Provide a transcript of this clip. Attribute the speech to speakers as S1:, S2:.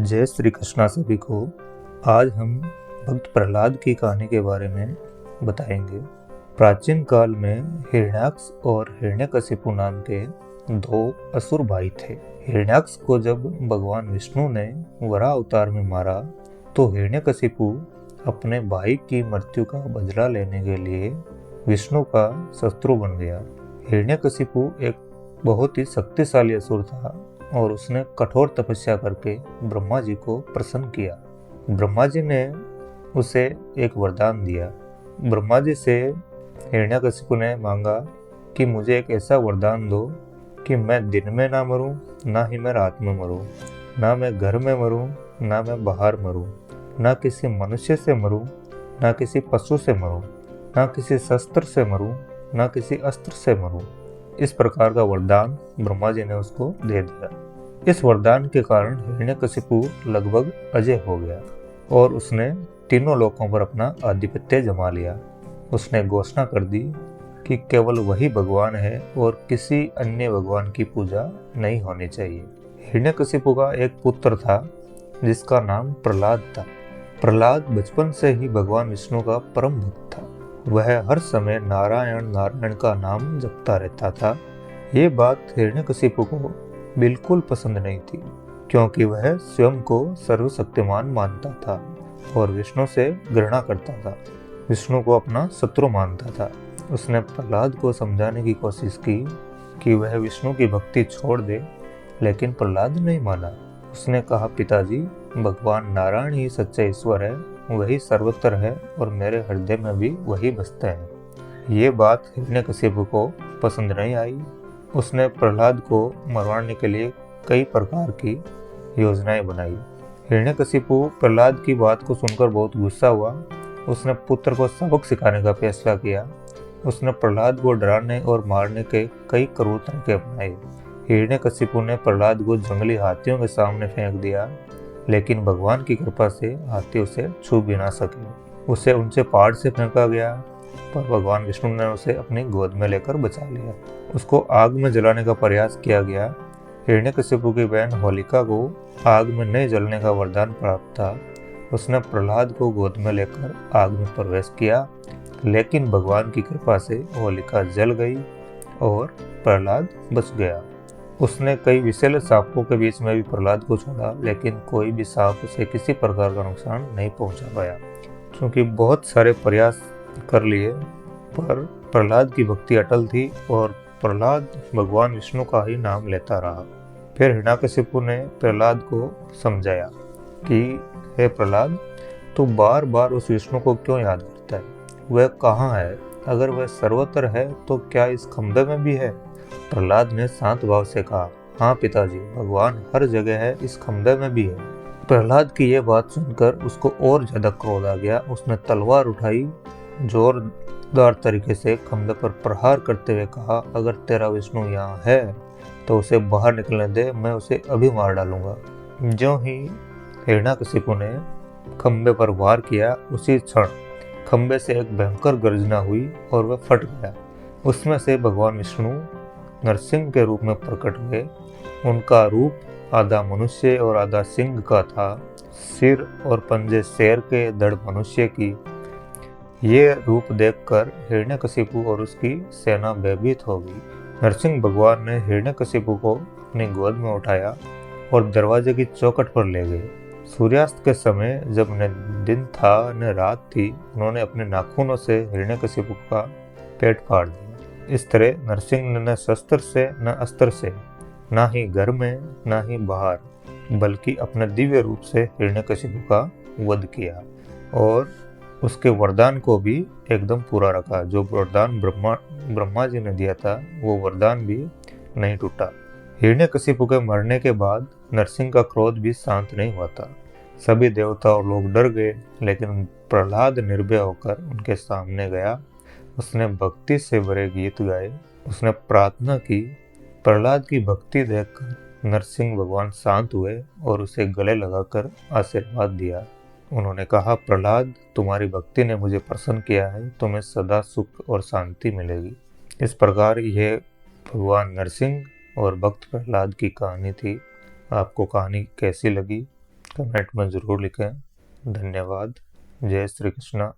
S1: जय श्री कृष्णा सभी को। आज हम भक्त प्रहलाद की कहानी के बारे में बताएंगे। प्राचीन काल में हिरण्याक्ष और हिरण्यकशिपु नाम के दो असुर भाई थे। हिरण्याक्ष को जब भगवान विष्णु ने वराह अवतार में मारा तो हिरण्यकशिपु अपने भाई की मृत्यु का बदला लेने के लिए विष्णु का शत्रु बन गया। हिरण्यकशिपु एक बहुत ही शक्तिशाली असुर था और उसने कठोर तपस्या करके ब्रह्मा जी को प्रसन्न किया। ब्रह्मा जी ने उसे एक वरदान दिया। ब्रह्मा जी से हिरण्यकशिपु ने मांगा कि मुझे एक ऐसा वरदान दो कि मैं दिन में ना मरूं, ना ही मैं रात में मरूं, ना मैं घर में मरूं, ना मैं बाहर मरूं, ना किसी मनुष्य से मरूं, ना किसी पशु से मरूं, ना किसी शस्त्र से मरूं, ना किसी अस्त्र से मरूं। इस प्रकार का वरदान ब्रह्मा जी ने उसको दे दिया। इस वरदान के कारण हिरण्यकशिपु लगभग अजय हो गया और उसने तीनों लोकों पर अपना आधिपत्य जमा लिया। उसने घोषणा कर दी कि केवल वही भगवान है और किसी अन्य भगवान की पूजा नहीं होनी चाहिए। हिरण्यकशिपु का एक पुत्र था जिसका नाम प्रहलाद था। प्रहलाद बचपन से ही भगवान विष्णु का परम भक्त था। वह हर समय नारायण नारायण का नाम जपता रहता था। ये बात हिरण्यकशिपु को बिल्कुल पसंद नहीं थी, क्योंकि वह स्वयं को सर्वशक्तिमान मानता था और विष्णु से घृणा करता था। विष्णु को अपना शत्रु मानता था। उसने प्रहलाद को समझाने की कोशिश की कि वह विष्णु की भक्ति छोड़ दे, लेकिन प्रहलाद नहीं माना। उसने कहा, पिताजी, भगवान नारायण ही सच्चा ईश्वर है, वही सर्वत्र है और मेरे हृदय में भी वही बसते हैं। ये बात हिरण्यकशिपु को पसंद नहीं आई। उसने प्रहलाद को मरवाने के लिए कई प्रकार की योजनाएं बनाई। हिरण्यकशिपु प्रहलाद की बात को सुनकर बहुत गुस्सा हुआ। उसने पुत्र को सबक सिखाने का फैसला किया। उसने प्रहलाद को डराने और मारने के कई क्रूर तरीके अपनाए। हिरण्यकशिपु ने प्रहलाद को जंगली हाथियों के सामने फेंक दिया, लेकिन भगवान की कृपा से हाथी उसे छू भी ना सके। उसे ऊंचे पहाड़ से फेंका गया, पर भगवान विष्णु ने उसे अपनी गोद में लेकर बचा लिया। उसको आग में जलाने का प्रयास किया गया। हिरण्यकशिपु की बहन होलिका को आग में नहीं जलने का वरदान प्राप्त था। उसने प्रहलाद को गोद में लेकर आग में प्रवेश किया, लेकिन भगवान की कृपा से होलिका जल गई और प्रहलाद बच गया। उसने कई विषैले सांपों के बीच में भी प्रहलाद को छोड़ा, लेकिन कोई भी सांप उसे किसी प्रकार का नुकसान नहीं पहुंचा पाया। क्योंकि बहुत सारे प्रयास कर लिए, पर प्रहलाद की भक्ति अटल थी और प्रहलाद भगवान विष्णु का ही नाम लेता रहा। फिर हिरण्यकशिपु ने प्रहलाद को समझाया कि हे प्रहलाद, तू बार बार उस विष्णु को क्यों याद करता है? वह कहाँ है? अगर वह सर्वत्र है तो क्या इस खंबे में भी है? प्रहलाद ने शांत भाव से कहा, हाँ पिताजी, भगवान हर जगह है, इस खंबे में भी है। प्रहलाद की यह बात सुनकर उसको और ज्यादा क्रोध आ गया। उसने तलवार उठाई, जोरदार तरीके से खंबे पर प्रहार करते हुए कहा, अगर तेरा विष्णु यहाँ है तो उसे बाहर निकलने दे, मैं उसे अभी मार डालूंगा। ज्यों ही हिरण्यकशिपु ने खंबे पर वार किया, उसी क्षण खंबे से एक भयंकर गर्जना हुई और वह फट गया। उसमें से भगवान विष्णु नरसिंह के रूप में प्रकट हुए। उनका रूप आधा मनुष्य और आधा सिंह का था। सिर और पंजे शेर के, धड़ मनुष्य की। ये रूप देखकर हिरण्यकशिपु और उसकी सेना भयभीत हो गई। नरसिंह भगवान ने हिरण्यकशिपु को अपनी गोद में उठाया और दरवाजे की चौखट पर ले गए। सूर्यास्त के समय, जब न दिन था न रात थी, उन्होंने अपने नाखूनों से हिरण्यकशिपु का पेट फाड़ दिया। इस तरह नरसिंह ने न शस्त्र से, न अस्त्र से, ना ही घर में, ना ही बाहर, बल्कि अपने दिव्य रूप से हिरण्यकशिपु का वध किया और उसके वरदान को भी एकदम पूरा रखा। जो वरदान ब्रह्मा जी ने दिया था, वो वरदान भी नहीं टूटा। हिरण्यकशिपु के मरने के बाद नरसिंह का क्रोध भी शांत नहीं हुआ था। सभी देवता और लोग डर गए, लेकिन प्रहलाद निर्भय होकर उनके सामने गया। उसने भक्ति से भरे गीत गाए। उसने प्रार्थना की। प्रहलाद की भक्ति देखकर नरसिंह भगवान शांत हुए और उसे गले लगाकर आशीर्वाद दिया। उन्होंने कहा, प्रहलाद, तुम्हारी भक्ति ने मुझे प्रसन्न किया है, तुम्हें सदा सुख और शांति मिलेगी। इस प्रकार यह भगवान नरसिंह और भक्त प्रहलाद की कहानी थी। आपको कहानी कैसी लगी कमेंट में ज़रूर लिखें। धन्यवाद। जय श्री कृष्णा।